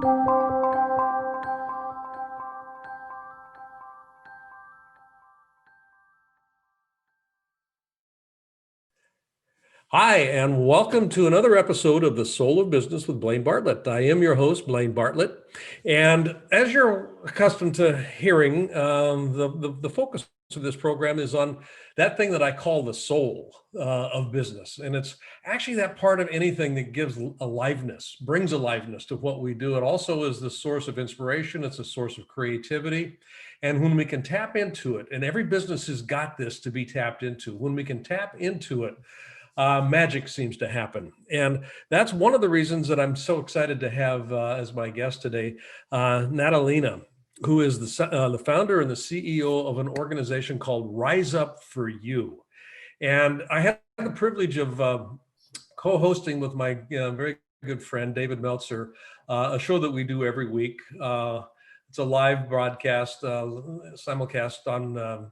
Hi, and welcome to another episode of The Soul of Business with Blaine Bartlett. I am your host, Blaine Bartlett. And as you're accustomed to hearing, the focus of this program is on that thing that I call the soul of business. And it's actually that part of anything that gives aliveness, brings aliveness to what we do. It also is the source of inspiration. It's a source of creativity. And when we can tap into it, and every business has got this to be tapped into, when we can tap into it, magic seems to happen. And that's one of the reasons that I'm so excited to have as my guest today, Nada Lena, who is the founder and the CEO of an organization called Rise Up For You. And I had the privilege of co-hosting with my very good friend, David Meltzer, a show that we do every week. It's a live broadcast, simulcast on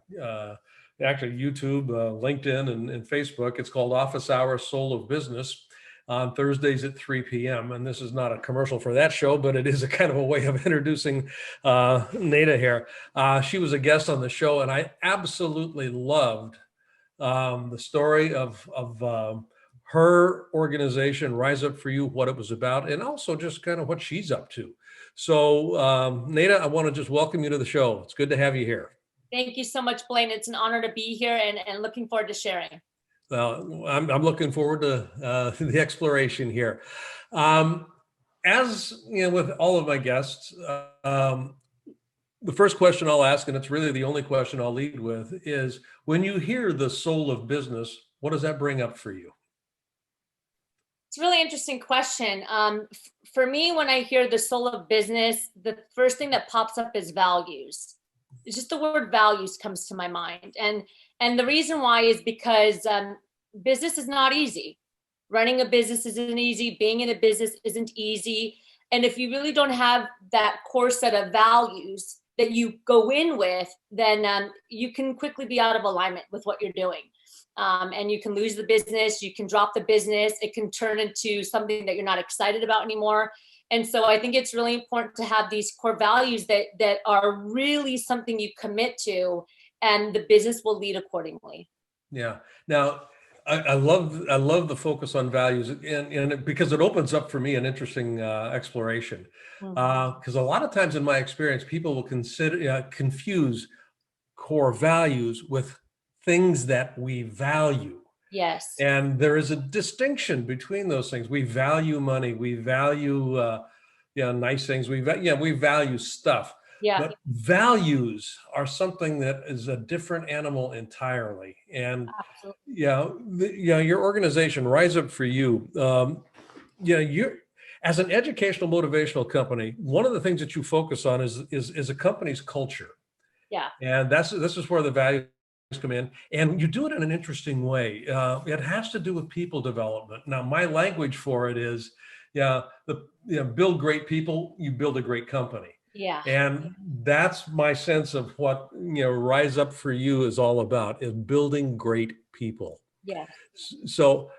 actually YouTube, LinkedIn, and Facebook. It's called Office Hour Soul of Business on Thursdays at 3 p.m. And this is not a commercial for that show, but it is a kind of a way of introducing Nada here. She was a guest on the show, and I absolutely loved the story of her organization, Rise Up For You, what it was about, and also just kind of what she's up to. So Nada, I want to just welcome you to the show. It's good to have you here. Thank you so much, Blaine. It's an honor to be here and looking forward to sharing. Well, I'm looking forward to the exploration here. As you know, with all of my guests, the first question I'll ask, and it's really the only question I'll lead with, is when you hear the soul of business, what does that bring up for you? It's a really interesting question. For me, when I hear the soul of business, the first thing that pops up is values. It's just the word values comes to my mind. And the reason why is because business is not easy. Running a business isn't easy. Being in a business isn't easy. And if you really don't have that core set of values that you go in with, then you can quickly be out of alignment with what you're doing. And you can lose the business, you can drop the business, it can turn into something that you're not excited about anymore. And so I think it's really important to have these core values that are really something you commit to, and the business will lead accordingly. Yeah. Now, I love the focus on values, and because it opens up for me an interesting exploration. Because a lot of times in my experience, people will confuse core values with things that we value. Yes. And there is a distinction between those things. We value money. We value, nice things. We value stuff. Yeah. But values are something that is a different animal entirely. And your organization, Rise Up For You. You're as an educational motivational company. One of the things that you focus on is a company's culture. Yeah. And this is where the values come in, and you do it in an interesting way. It has to do with people development. Now, my language for it is, build great people, you build a great company. Yeah. And that's my sense of what Rise Up For You is all about, is building great people. Yeah. So,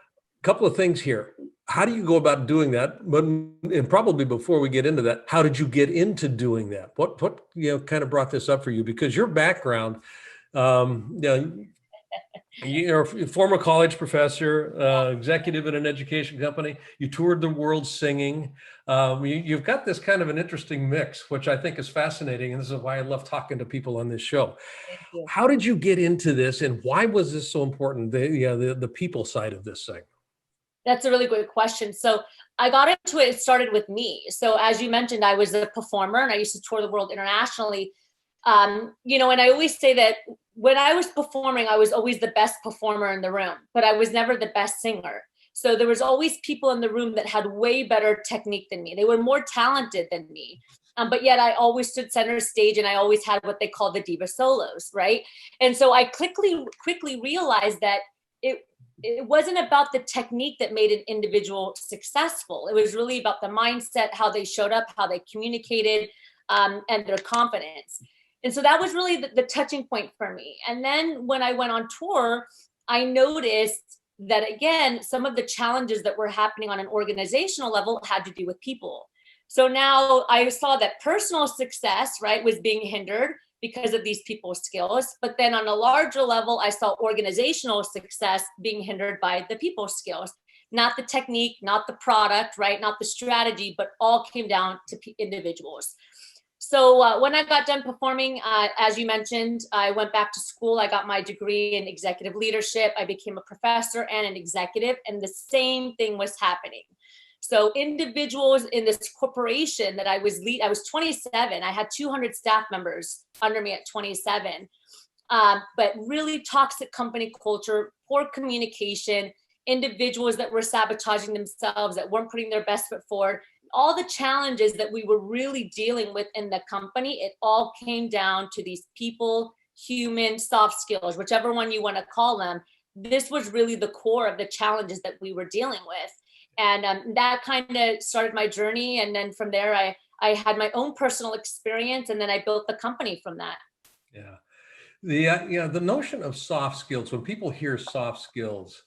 a couple of things here. How do you go about doing that? And probably before we get into that, how did you get into doing that? What kind of brought this up for you? Because your background, you're a former college professor, executive in an education company. You toured the world singing. You've got this kind of an interesting mix, which I think is fascinating. And this is why I love talking to people on this show. Thank you. How did you get into this, and why was this so important? The people side of this thing. That's a really good question. So I got into it. It started with me. So as you mentioned, I was a performer and I used to tour the world internationally. And I always say that when I was performing, I was always the best performer in the room, but I was never the best singer. So there was always people in the room that had way better technique than me. They were more talented than me. But yet I always stood center stage and I always had what they call the diva solos, right? And so I quickly realized that it wasn't about the technique that made an individual successful. It was really about the mindset, how they showed up, how they communicated, and their confidence. And so that was really the touching point for me. And then when I went on tour, I noticed that, again, some of the challenges that were happening on an organizational level had to do with people. So now I saw that personal success, right, was being hindered because of these people's skills. But then on a larger level, I saw organizational success being hindered by the people's skills, not the technique, not the product, right, not the strategy, but all came down to individuals. So when I got done performing, as you mentioned, I went back to school. I got my degree in executive leadership. I became a professor and an executive, and the same thing was happening. So individuals in this corporation that I was 27. I had 200 staff members under me at 27. But really toxic company culture, poor communication, individuals that were sabotaging themselves, that weren't putting their best foot forward. All the challenges that we were really dealing with in the company, it all came down to these people, human, soft skills, whichever one you want to call them. This was really the core of the challenges that we were dealing with. And that kind of started my journey. And then from there, I had my own personal experience, and then I built the company from that. Yeah. The notion of soft skills, when people hear soft skills,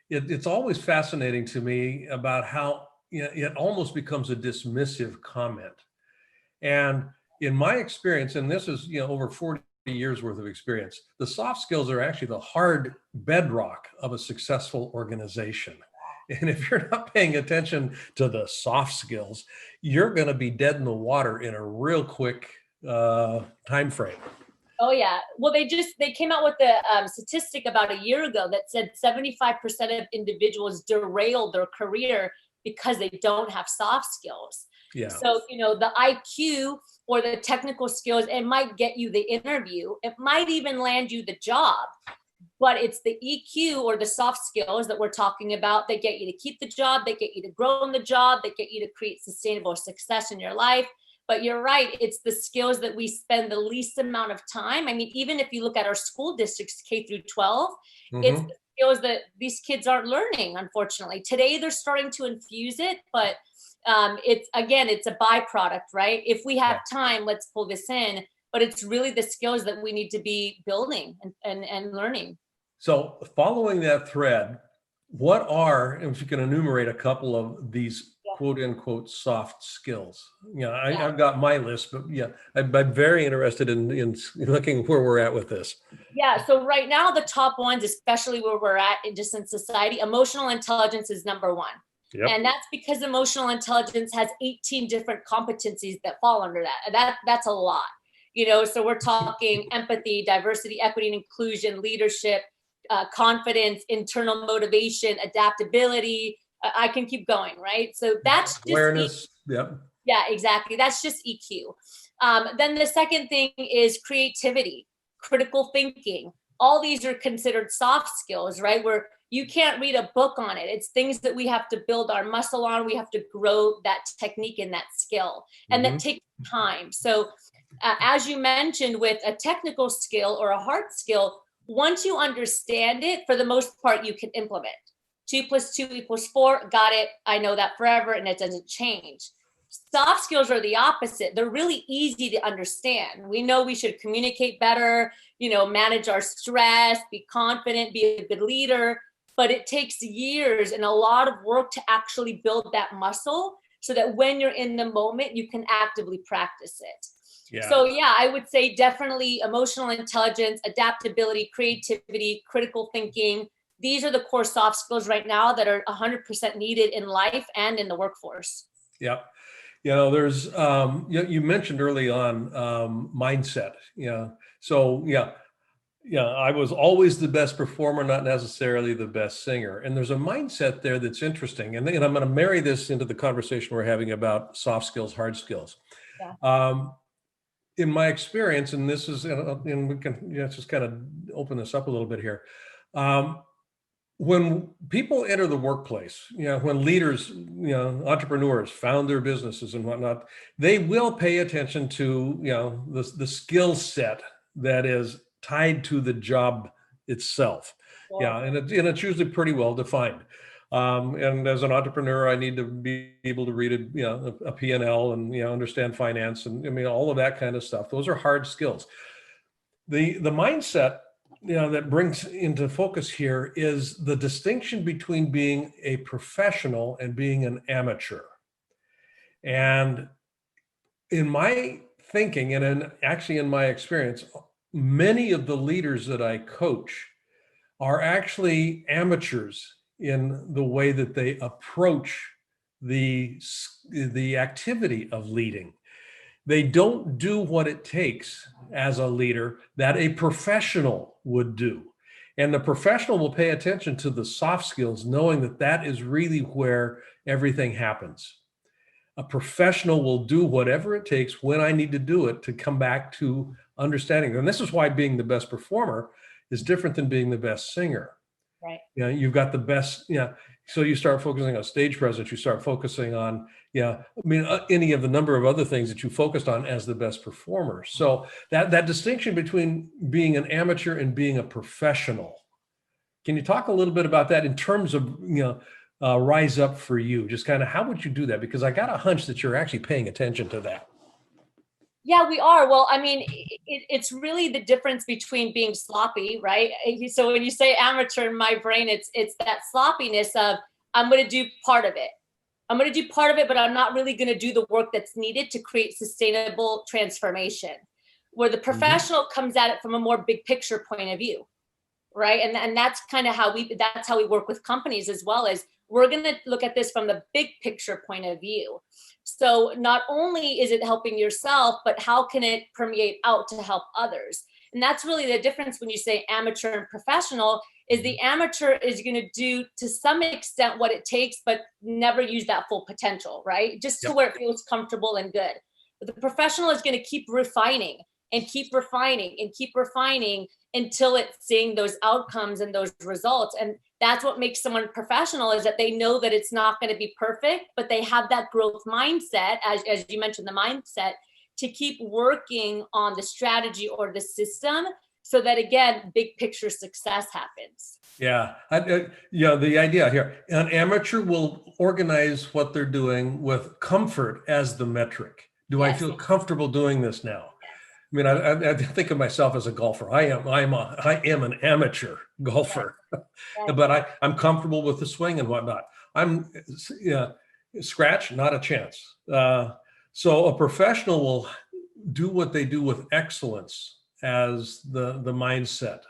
it's always fascinating to me about how it almost becomes a dismissive comment. And in my experience, and this is over 40 years worth of experience, the soft skills are actually the hard bedrock of a successful organization. And if you're not paying attention to the soft skills, you're going to be dead in the water in a real quick time frame. Oh yeah. Well, they came out with the statistic about a year ago that said 75% of individuals derail their career because they don't have soft skills. Yeah. So, the IQ or the technical skills, it might get you the interview. It might even land you the job. But it's the EQ or the soft skills that we're talking about that get you to keep the job, that get you to grow in the job, that get you to create sustainable success in your life. But you're right, it's the skills that we spend the least amount of time. I mean, even if you look at our school districts, K through 12, it's the skills that these kids aren't learning, unfortunately. Today, they're starting to infuse it, but it's a byproduct, right? If we have time, let's pull this in. But it's really the skills that we need to be building and learning. So following that thread, what are, if you can enumerate a couple of these quote unquote soft skills? I've got my list, but I'm very interested in looking where we're at with this. Yeah, so right now the top ones, especially where we're at in society, emotional intelligence is number one. Yep. And that's because emotional intelligence has 18 different competencies that fall under that. That's a lot. So we're talking empathy, diversity, equity, and inclusion, leadership, confidence, internal motivation, adaptability. I can keep going, right? So that's just awareness. Yep. Yeah, exactly. That's just EQ. Then the second thing is creativity, critical thinking. All these are considered soft skills, right? Where you can't read a book on it. It's things that we have to build our muscle on. We have to grow that technique and that skill, and that takes time. So as you mentioned, with a technical skill or a hard skill, once you understand it, for the most part, you can implement. 2 + 2 = 4. Got it. I know that forever, and it doesn't change. Soft skills are the opposite. They're really easy to understand. We know we should communicate better, manage our stress, be confident, be a good leader. But it takes years and a lot of work to actually build that muscle so that when you're in the moment, you can actively practice it. Yeah. So I would say definitely emotional intelligence, adaptability, creativity, critical thinking. These are the core soft skills right now that are 100% needed in life and in the workforce. Yep. There's, you mentioned early on mindset. So I was always the best performer, not necessarily the best singer. And there's a mindset there that's interesting. And I'm going to marry this into the conversation we're having about soft skills, hard skills. Yeah. In my experience, and this is, and we can just kind of open this up a little bit here. When people enter the workplace, when leaders, entrepreneurs found their businesses and whatnot, they will pay attention to, the skill set that is tied to the job itself. Wow. And it's usually pretty well defined. And as an entrepreneur, I need to be able to read a P&L and understand finance and all of that kind of stuff. Those are hard skills. The mindset that brings into focus here is the distinction between being a professional and being an amateur. And in my thinking, and actually in my experience, many of the leaders that I coach are actually amateurs in the way that they approach the activity of leading. They don't do what it takes as a leader that a professional would do. And the professional will pay attention to the soft skills, knowing that that is really where everything happens. A professional will do whatever it takes when I need to do it to come back to understanding. And this is why being the best performer is different than being the best singer. Right. You know, you've got the best, so you start focusing on stage presence, you start focusing on, any of the number of other things that you focused on as the best performer. So that distinction between being an amateur and being a professional, can you talk a little bit about that in terms of, Rise Up for You? Just kind of how would you do that? Because I got a hunch that you're actually paying attention to that. Yeah, we are. Well, I mean, it's really the difference between being sloppy, right? So when you say amateur in my brain, it's that sloppiness of I'm going to do part of it. I'm going to do part of it, but I'm not really going to do the work that's needed to create sustainable transformation. Where the professional comes at it from a more big picture point of view, right? And that's kind of how we work with companies as well. As we're going to look at this from the big picture point of view. So not only is it helping yourself, but how can it permeate out to help others? And that's really the difference when you say amateur and professional, is the amateur is going to do to some extent what it takes, but never use that full potential, right? Just to where it feels comfortable and good. But the professional is going to keep refining and keep refining and keep refining until it's seeing those outcomes and those results. And that's what makes someone professional, is that they know that it's not going to be perfect, but they have that growth mindset, as you mentioned, the mindset, to keep working on the strategy or the system so that, again, big picture success happens. Yeah. The idea here, an amateur will organize what they're doing with comfort as the metric. Do I feel comfortable doing this now? I mean, I think of myself as a golfer. I am an amateur golfer, but I'm comfortable with the swing and whatnot. I'm scratch, not a chance. So a professional will do what they do with excellence as the mindset,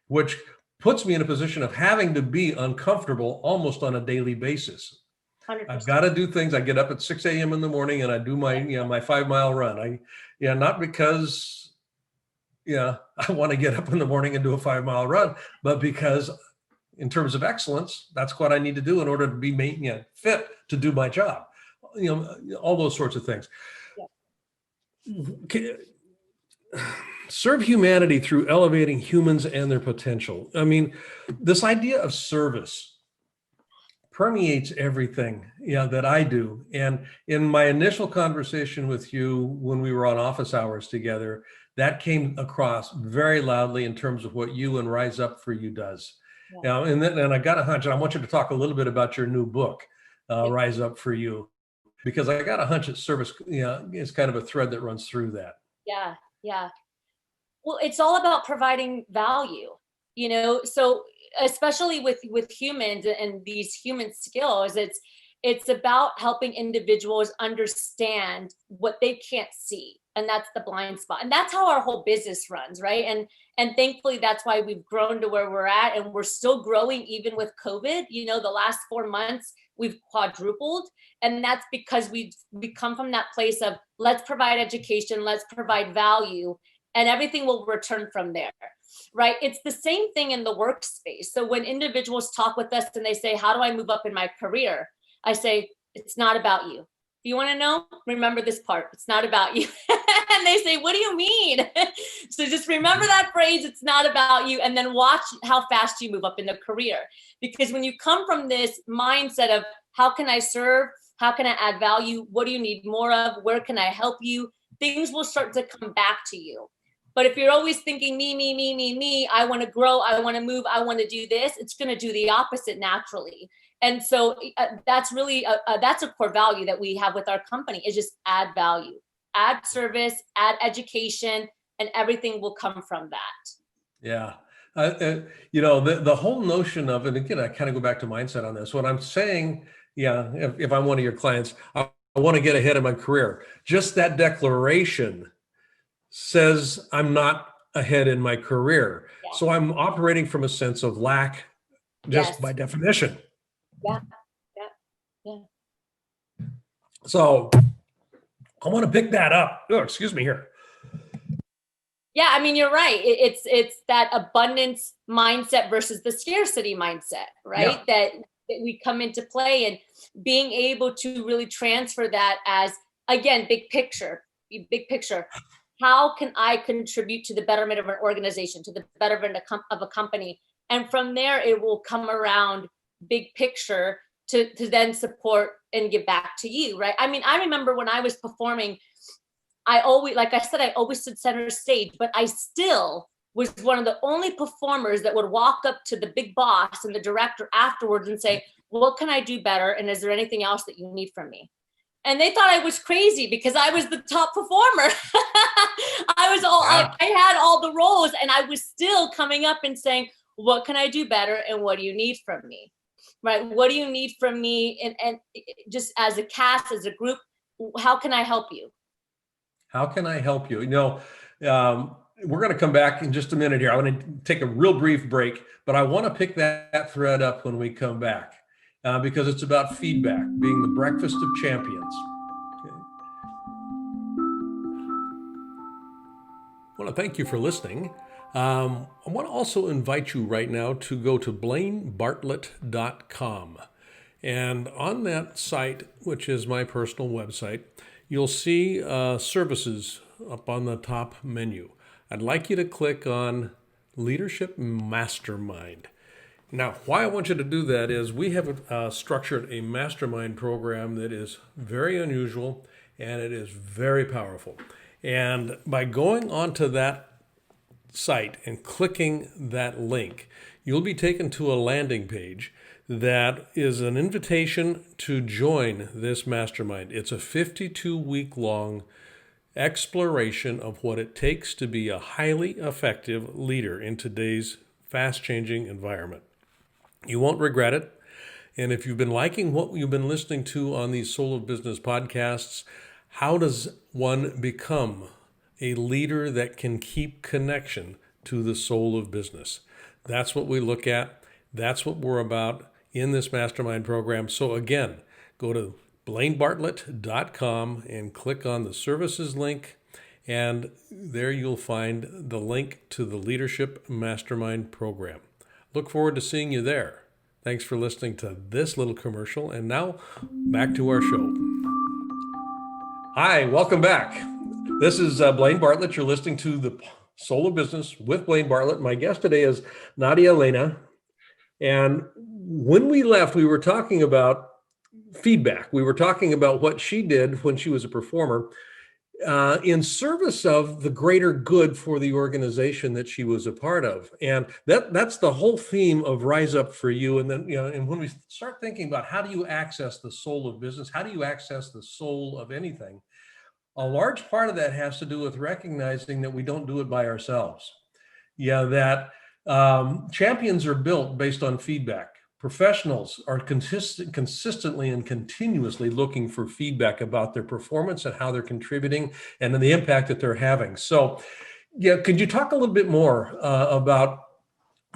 which puts me in a position of having to be uncomfortable almost on a daily basis. 100%. I've got to do things. I get up at 6 a.m. in the morning and I do my, my 5-mile run. Not because, I want to get up in the morning and do a 5-mile run, but because in terms of excellence, that's what I need to do in order to be fit to do my job. All those sorts of things. Yeah. Serve humanity through elevating humans and their potential. I mean, this idea of service permeates everything that I do. And in my initial conversation with you when we were on office hours together, that came across very loudly in terms of what you and Rise Up for You does. Yeah. And I got a hunch, and I want you to talk a little bit about your new book, Rise Up for You, because I got a hunch that service is kind of a thread that runs through that. Yeah. Well, it's all about providing value, so especially with humans and these human skills, it's about helping individuals understand what they can't see. And that's the blind spot. And that's how our whole business runs, right? And thankfully, that's why we've grown to where we're at. And we're still growing even with COVID. The last 4 months, we've quadrupled. And that's because we come from that place of let's provide education, let's provide value, and everything will return from there, right? It's the same thing in the workspace. So when individuals talk with us and they say, how do I move up in my career? I say, it's not about you. If you want to know, remember this part. It's not about you. And they say, what do you mean? So just remember that phrase, it's not about you, and then watch how fast you move up in the career. Because when you come from this mindset of how can I serve? How can I add value? What do you need more of? Where can I help you? Things will start to come back to you. But if you're always thinking me, I want to grow, I want to move, I want to do this, it's going to do the opposite naturally. And so that's really, that's a core value that we have with our company, is just add value, add service, add education, and everything will come from that. Yeah. The whole notion of, and again, I kind of go back to mindset on this. What I'm saying, if I'm one of your clients, I want to get ahead in my career. Just that declaration says I'm not ahead in my career. Yeah. So I'm operating from a sense of lack just by definition. Yeah. Yeah. So I want to pick that up. Oh, excuse me here. Yeah, I mean, you're right. It's that abundance mindset versus the scarcity mindset, right? That we come into play, and being able to really transfer that as, again, big picture. How can I contribute to the betterment of an organization, to the betterment of a company? And from there, it will come around big picture to then support and give back to you, right? I mean, I remember when I was performing, I always stood center stage, but I still was one of the only performers that would walk up to the big boss and the director afterwards and say, what can I do better? And is there anything else that you need from me? And they thought I was crazy because I was the top performer. I had all the roles, and I was still coming up and saying, what can I do better? And what do you need from me? Right? What do you need from me? And just as a cast, as a group, how can I help you? How can I help you? We're going to come back in just a minute here. I want to take a real brief break, but I want to pick that thread up when we come back because it's about feedback, being the breakfast of champions. Okay. I want to thank you for listening. I want to also invite you right now to go to blainebartlett.com. And on that site, which is my personal website, you'll see services up on the top menu. I'd like you to click on Leadership Mastermind. Now, why I want you to do that is we have structured a mastermind program that is very unusual and it is very powerful. And by going onto that site and clicking that link, you'll be taken to a landing page that is an invitation to join this mastermind. It's a 52-week-long exploration of what it takes to be a highly effective leader in today's fast-changing environment. You won't regret it. And if you've been liking what you've been listening to on these Soul of Business podcasts, how does one become a leader that can keep connection to the soul of business? That's what we look at. That's what we're about in this mastermind program. So again, go to blainebartlett.com and click on the services link, and there you'll find the link to the Leadership Mastermind program. Look forward to seeing you there. Thanks for listening to this little commercial, and now back to our show. Hi, welcome back. This is Blaine Bartlett. You're listening to the Soul of Business with Blaine Bartlett. My guest today is Nada Lena. And when we left, we were talking about feedback. We were talking about what she did when she was a performer in service of the greater good for the organization that she was a part of. And that's the whole theme of Rise Up for You. And then, and when we start thinking about how do you access the soul of business, how do you access the soul of anything, a large part of that has to do with recognizing that we don't do it by ourselves. That champions are built based on feedback. Professionals are consistently and continuously looking for feedback about their performance and how they're contributing and then the impact that they're having. So, could you talk a little bit more about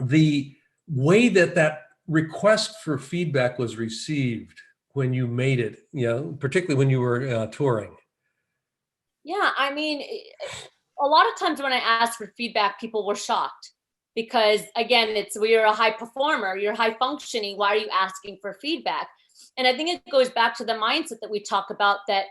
the way that request for feedback was received when you made it, particularly when you were touring? Yeah, I mean, a lot of times when I asked for feedback, people were shocked. Because again, you're a high performer, you're high functioning. Why are you asking for feedback? And I think it goes back to the mindset that we talk about, that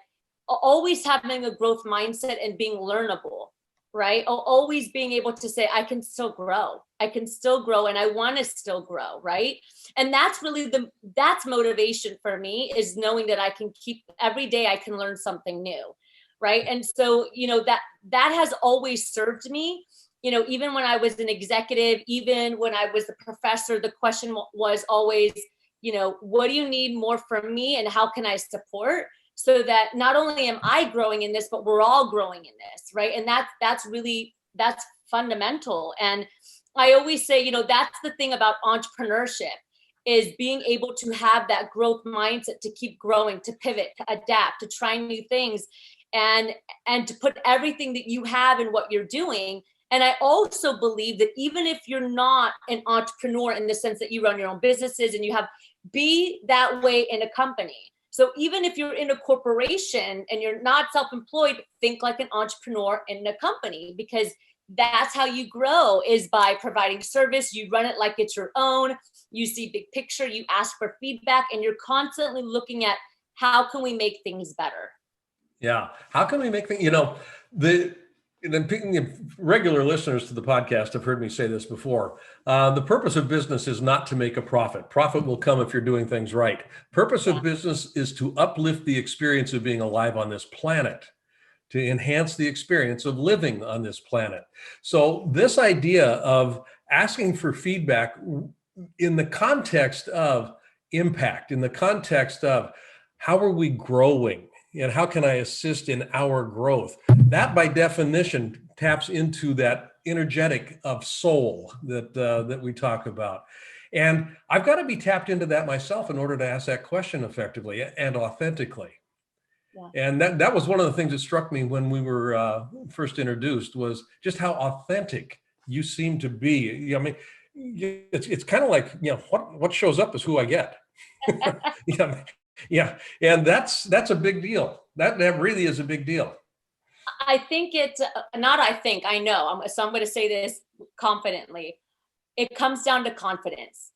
always having a growth mindset and being learnable, right? Always being able to say, I can still grow. And I want to still grow, right? And that's really that's motivation for me, is knowing that I can every day I can learn something new, right? And so, that has always served me. Even when I was an executive, even when I was a professor, the question was always, what do you need more from me and how can I support, so that not only am I growing in this, but we're all growing in this, right? And that's fundamental. And I always say, that's the thing about entrepreneurship, is being able to have that growth mindset, to keep growing, to pivot, to adapt, to try new things, and to put everything that you have in what you're doing. And I also believe that even if you're not an entrepreneur in the sense that you run your own businesses and you have, be that way in a company. So even if you're in a corporation and you're not self-employed, think like an entrepreneur in a company, because that's how you grow, is by providing service. You run it like it's your own. You see big picture, you ask for feedback, and you're constantly looking at how can we make things better? Yeah. How can we make things, regular listeners to the podcast have heard me say this before. The purpose of business is not to make a profit. Profit will come if you're doing things right. Purpose of business is to uplift the experience of being alive on this planet, to enhance the experience of living on this planet. So this idea of asking for feedback in the context of impact, in the context of how are we growing and how can I assist in our growth, that by definition taps into that energetic of soul that we talk about. And I've got to be tapped into that myself in order to ask that question effectively and authentically. Yeah. And that was one of the things that struck me when we were first introduced, was just how authentic you seem to be. I mean, it's kind of like, what shows up is who I get. Yeah. And that's a big deal. That really is a big deal. I think I know. So I'm going to say this confidently. It comes down to confidence.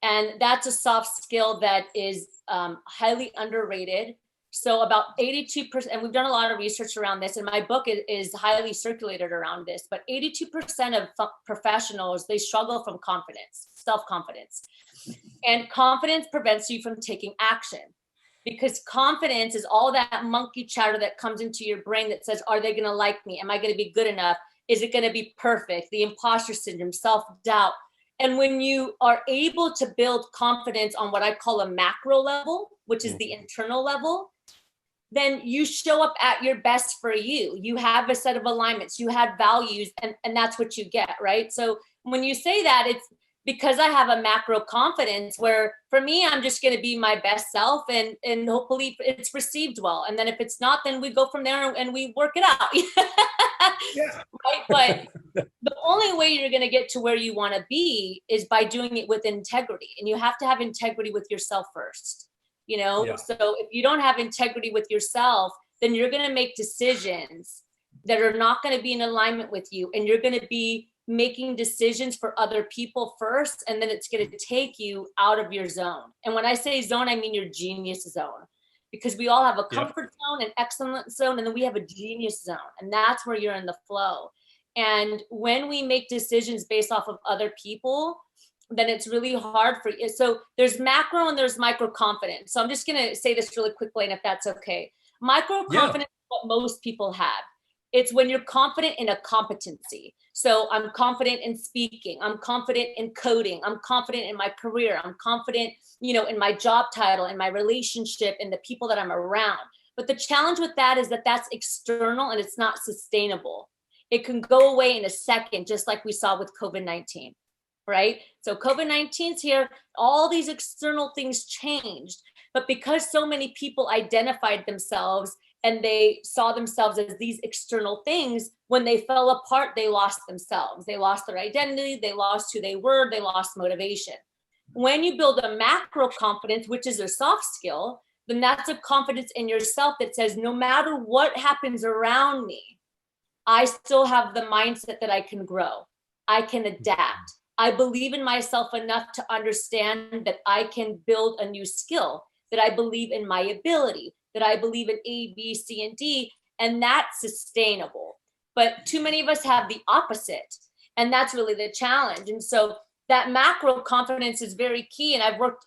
And that's a soft skill that is highly underrated. So about 82%, and we've done a lot of research around this, and my book is highly circulated around this, but 82% of professionals, they struggle from confidence, self-confidence. And confidence prevents you from taking action, because confidence is all that monkey chatter that comes into your brain that says, are they going to like me? Am I going to be good enough? Is it going to be perfect? The imposter syndrome, self-doubt. And when you are able to build confidence on what I call a macro level, which is the internal level, then you show up at your best for you. You have a set of alignments, you had values, and that's what you get, right? So when you say that, it's because I have a macro confidence where for me, I'm just going to be my best self, and hopefully it's received well. And then if it's not, then we go from there and we work it out. Yeah. Right? But the only way you're going to get to where you want to be is by doing it with integrity. And you have to have integrity with yourself first. Yeah. So if you don't have integrity with yourself, then you're going to make decisions that are not going to be in alignment with you. And you're going to be making decisions for other people first. And then it's going to take you out of your zone. And when I say zone, I mean your genius zone, because we all have a comfort zone, an excellent zone, and then we have a genius zone. And that's where you're in the flow. And when we make decisions based off of other people, then it's really hard for you. So there's macro and there's micro confidence. So I'm just going to say this really quickly, and if that's okay. Micro confidence is what most people have. It's when you're confident in a competency. So I'm confident in speaking. I'm confident in coding. I'm confident in my career. I'm confident, in my job title, in my relationship, in the people that I'm around. But the challenge with that is that that's external and it's not sustainable. It can go away in a second, just like we saw with COVID-19. Right? So COVID-19's here, all these external things changed, but because so many people identified themselves and they saw themselves as these external things, when they fell apart, they lost themselves. They lost their identity, they lost who they were, they lost motivation. When you build a macro confidence, which is a soft skill, then that's a confidence in yourself that says, no matter what happens around me, I still have the mindset that I can grow. I can adapt. I believe in myself enough to understand that I can build a new skill, that I believe in my ability, that I believe in A, B, C, and D, and that's sustainable. But too many of us have the opposite, and that's really the challenge. And so that macro confidence is very key. And I've worked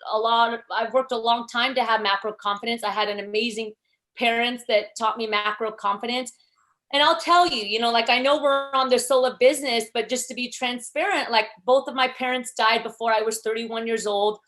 a long time to have macro confidence. I had an amazing parents that taught me macro confidence. And I'll tell you, I know we're on the soul of business, but just to be transparent, like both of my parents died before I was 31 years old.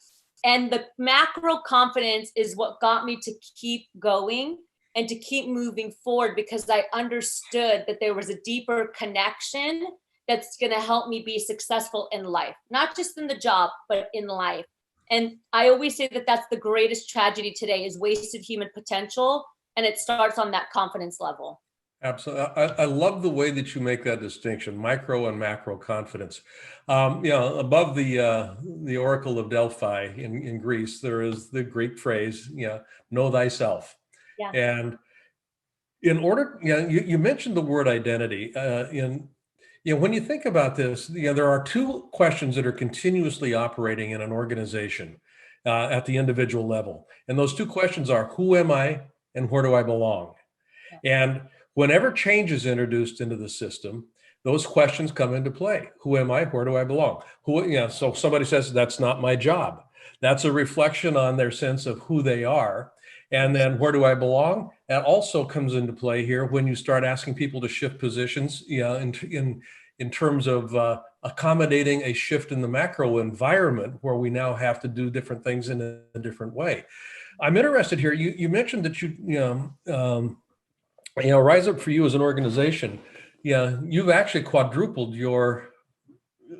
And the macro confidence is what got me to keep going and to keep moving forward, because I understood that there was a deeper connection that's going to help me be successful in life, not just in the job, but in life. And I always say that that's the greatest tragedy today, is wasted human potential. And it starts on that confidence level. Absolutely. I love the way that you make that distinction, micro and macro confidence. Above the Oracle of Delphi in Greece, there is the Greek phrase, know thyself. Yeah. And in order, you mentioned the word identity. When you think about this, there are two questions that are continuously operating in an organization at the individual level. And those two questions are, who am I and where do I belong? And whenever change is introduced into the system, those questions come into play. Who am I? Where do I belong? So somebody says, that's not my job. That's a reflection on their sense of who they are. And then where do I belong? That also comes into play here when you start asking people to shift positions, in terms of accommodating a shift in the macro environment where we now have to do different things in a different way. I'm interested here. You mentioned that Rise Up for You as an organization, you've actually quadrupled your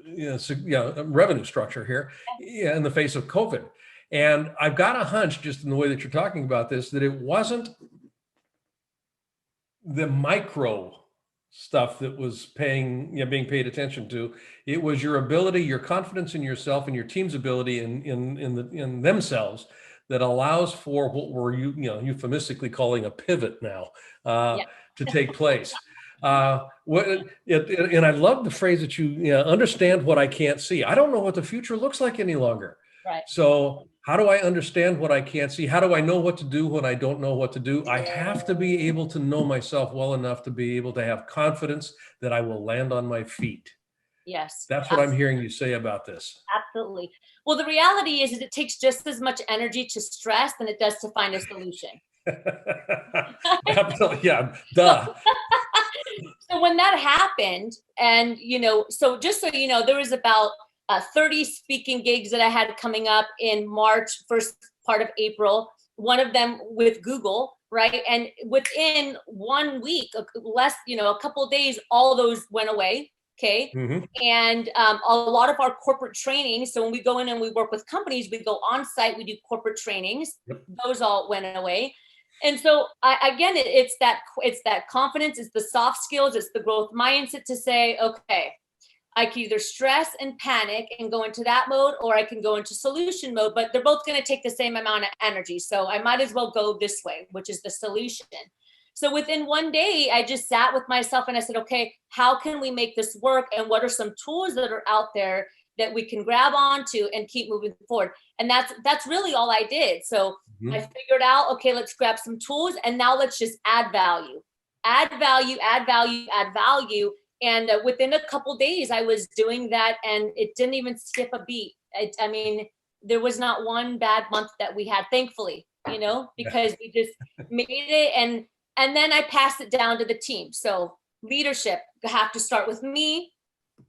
revenue structure here in the face of COVID. And I've got a hunch, just in the way that you're talking about this, that it wasn't the micro stuff that was being paid attention to. It was your ability, your confidence in yourself, and your team's ability in themselves that allows for what we're euphemistically calling a pivot now to take place. And I love the phrase that you understand what I can't see. I don't know what the future looks like any longer. Right. So how do I understand what I can't see? How do I know what to do when I don't know what to do? I have to be able to know myself well enough to be able to have confidence that I will land on my feet. Yes. That's what I'm hearing you say about this. Absolutely. Well, the reality is it takes just as much energy to stress than it does to find a solution. Absolutely. Yeah. Duh. So when that happened, and, so just so you know, there was about 30 speaking gigs that I had coming up in March, first part of April, one of them with Google, right? And within 1 week, a couple of days, all those went away. Okay. Mm-hmm. And a lot of our corporate training. So when we go in and we work with companies, we go on site, we do corporate trainings. Yep. Those all went away. And so it's that confidence, it's the soft skills, it's the growth mindset to say, okay, I can either stress and panic and go into that mode, or I can go into solution mode, but they're both going to take the same amount of energy. So I might as well go this way, which is the solution. So within 1 day, I just sat with myself and I said, okay, how can we make this work? And what are some tools that are out there that we can grab onto and keep moving forward? And that's really all I did. So I figured out, okay, let's grab some tools, and now let's just add value. And within a couple days, I was doing that, and it didn't even skip a beat. There was not one bad month that we had, thankfully, because we just made it. And then I passed it down to the team. So leadership have to start with me,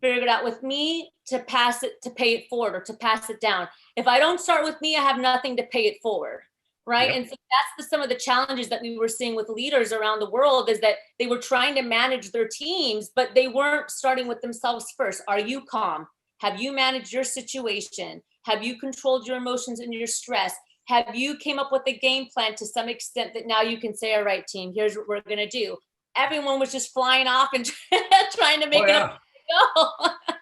figure it out with me to pass it, to pay it forward, or to pass it down. If I don't start with me, I have nothing to pay it forward. Right. Yep. And so that's some of the challenges that we were seeing with leaders around the world, is that they were trying to manage their teams, but they weren't starting with themselves first. Are you calm? Have you managed your situation? Have you controlled your emotions and your stress? Have you came up with a game plan to some extent that now you can say, all right, team, here's what we're going to do. Everyone was just flying off and trying to make it up. Go.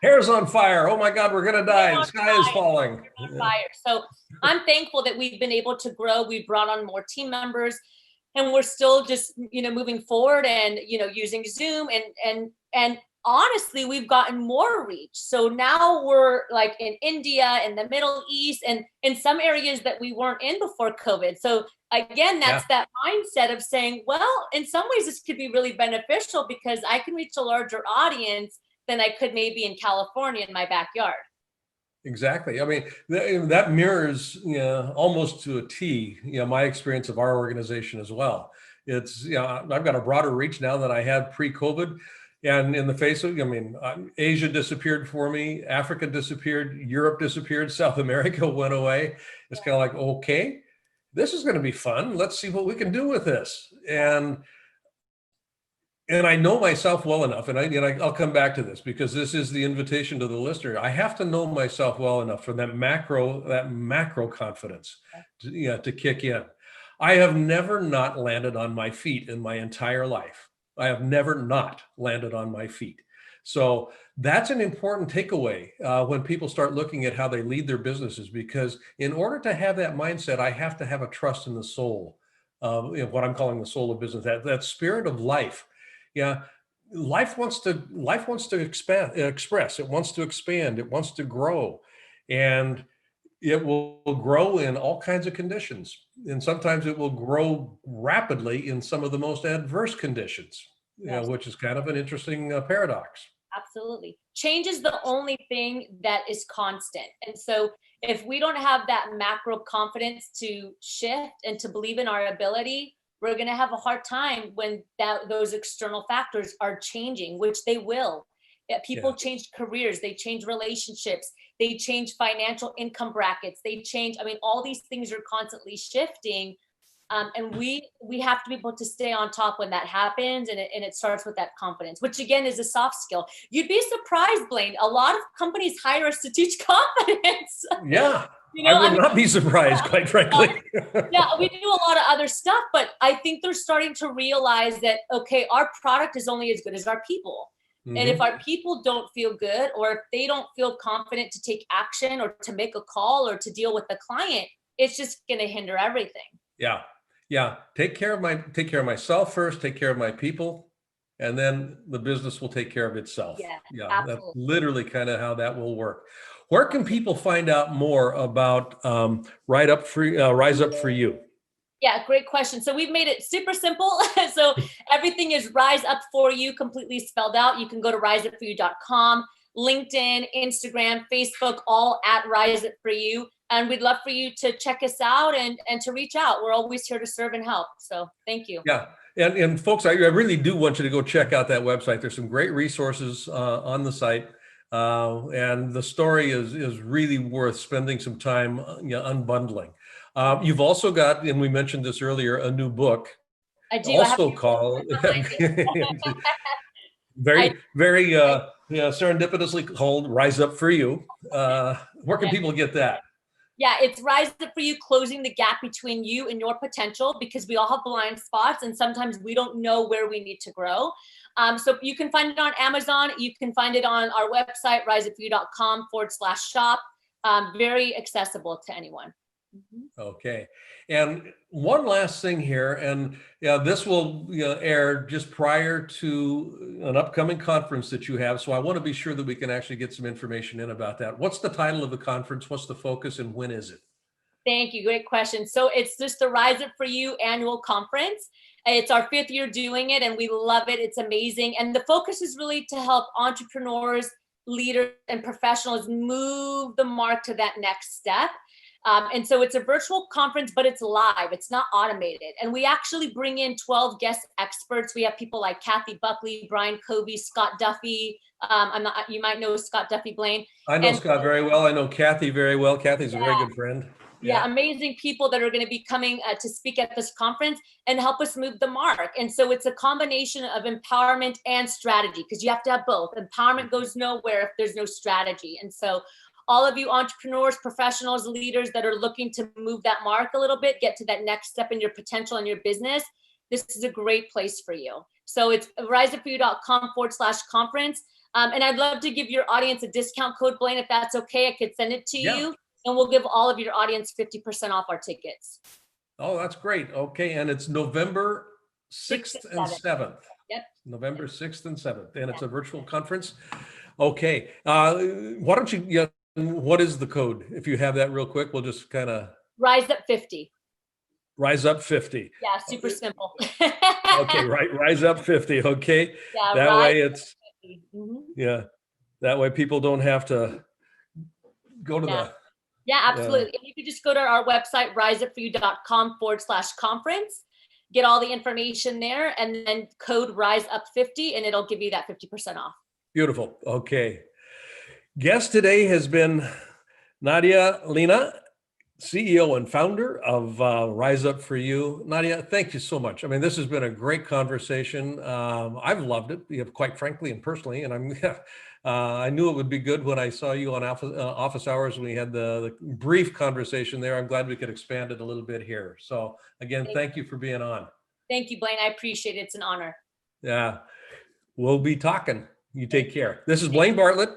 Hair's on fire. Oh my God, we're gonna die. The sky is falling. On fire. So I'm thankful that we've been able to grow. We brought on more team members, and we're still just, moving forward and, using Zoom and honestly, we've gotten more reach. So now we're like in India, in the Middle East, and in some areas that we weren't in before COVID. So again, that's that mindset of saying, well, in some ways this could be really beneficial because I can reach a larger audience than I could maybe in California in my backyard. Exactly. I mean, that mirrors, almost to a T, my experience of our organization as well. It's, I've got a broader reach now than I had pre-COVID. And in the face of, Asia disappeared for me, Africa disappeared, Europe disappeared, South America went away. It's kind of like, okay, this is going to be fun. Let's see what we can do with this. And and I know myself well enough, and I'll come back to this because this is the invitation to the listener. I have to know myself well enough for that macro confidence to kick in. I have never not landed on my feet in my entire life. I have never not landed on my feet. So that's an important takeaway when people start looking at how they lead their businesses, because in order to have that mindset, I have to have a trust in the soul, what I'm calling the soul of business, that spirit of life. Yeah, life wants to express. It wants to expand. It wants to grow, and it will grow in all kinds of conditions. And sometimes it will grow rapidly in some of the most adverse conditions, Yes. which is kind of an interesting paradox. Absolutely. Change is the only thing that is constant. And so if we don't have that macro confidence to shift and to believe in our ability, we're going to have a hard time when those external factors are changing, which they will. People change careers, they change relationships, they change financial income brackets, they change, I mean, all these things are constantly shifting. And we have to be able to stay on top when that happens, and it starts with that confidence, which again is a soft skill. You'd be surprised, Blaine. A lot of companies hire us to teach confidence. Yeah, I would not be surprised, quite frankly. Yeah, we do a lot of other stuff, but I think they're starting to realize that, okay, our product is only as good as our people. And if our people don't feel good, or if they don't feel confident to take action or to make a call or to deal with the client, it's just going to hinder everything. Yeah. Take care of myself first, take care of my people, and then the business will take care of itself. Yeah, absolutely. That's literally kind of how that will work. Where can people find out more about Rise Up For You? Yeah, great question. So we've made it super simple. So everything is Rise Up For You, completely spelled out. You can go to riseupforyou.com, LinkedIn, Instagram, Facebook, all at Rise Up For You. And we'd love for you to check us out and to reach out. We're always here to serve and help. So thank you. Yeah. And folks, I really do want you to go check out that website. There's some great resources on the site. And the story is really worth spending some time unbundling. You've also got, and we mentioned this earlier, a new book. I do. Also called very serendipitously called Rise Up For You. Where can people get that? Yeah, it's Rise Up For You, closing the gap between you and your potential, because we all have blind spots and sometimes we don't know where we need to grow. So you can find it on Amazon. You can find it on our website, riseupforyou.com/shop. Very accessible to anyone. Okay. And one last thing here, and this will air just prior to an upcoming conference that you have. So I want to be sure that we can actually get some information in about that. What's the title of the conference? What's the focus, and when is it? Thank you. Great question. So it's just the Rise Up For You annual conference. It's our 5th year doing it, and we love it. It's amazing. And the focus is really to help entrepreneurs, leaders, and professionals move the mark to that next step. And so it's a virtual conference, but it's live. It's not automated. And we actually bring in 12 guest experts. We have people like Kathy Buckley, Brian Covey, Scott Duffy. You might know Scott Duffy, Blaine. I know Scott very well. I know Kathy very well. Kathy's a very good friend. Yeah, amazing people that are going to be coming to speak at this conference and help us move the mark. And so it's a combination of empowerment and strategy, because you have to have both. Empowerment goes nowhere if there's no strategy. And so all of you entrepreneurs, professionals, leaders that are looking to move that mark a little bit, get to that next step in your potential in your business, this is a great place for you. So it's riseupforyou.com/conference. And I'd love to give your audience a discount code, Blaine, if that's okay. I could send it to you, and we'll give all of your audience 50% off our tickets. Oh, that's great. Okay. And it's November 6th and 7th. Yep. November 6th and 7th. And it's a virtual conference. Okay. Why don't you, what is the code? If you have that real quick, we'll just kind of. Rise Up 50. Rise Up 50. Yeah, super simple. Okay, right. Rise Up 50. Okay. Yeah, that way it's, that way people don't have to go to the. Yeah, absolutely. And you can just go to our website, riseupforyou.com/conference, get all the information there, and then code Rise Up 50, and it'll give you that 50% off. Beautiful. Okay. Guest today has been Nada Lena, CEO and founder of Rise Up For You. Nadia, thank you so much. I mean, this has been a great conversation. I've loved it, quite frankly and personally, and I knew it would be good when I saw you on office hours when we had the brief conversation there. I'm glad we could expand it a little bit here. So again, thank you for being on. Thank you, Blaine. I appreciate it. It's an honor. Yeah, we'll be talking. You take care. This is Blaine Bartlett.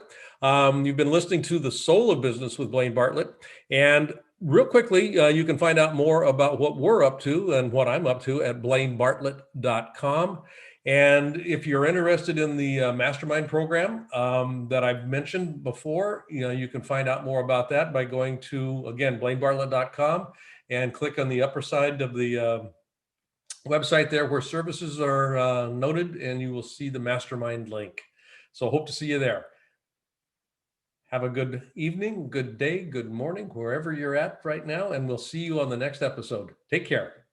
You've been listening to The Soul of Business with Blaine Bartlett. And real quickly, you can find out more about what we're up to and what I'm up to at blainebartlett.com. And if you're interested in the Mastermind program that I've mentioned before, you can find out more about that by going to, again, blainebartlett.com and click on the upper side of the website there where services are noted, and you will see the Mastermind link. So hope to see you there. Have a good evening, good day, good morning, wherever you're at right now, and we'll see you on the next episode. Take care.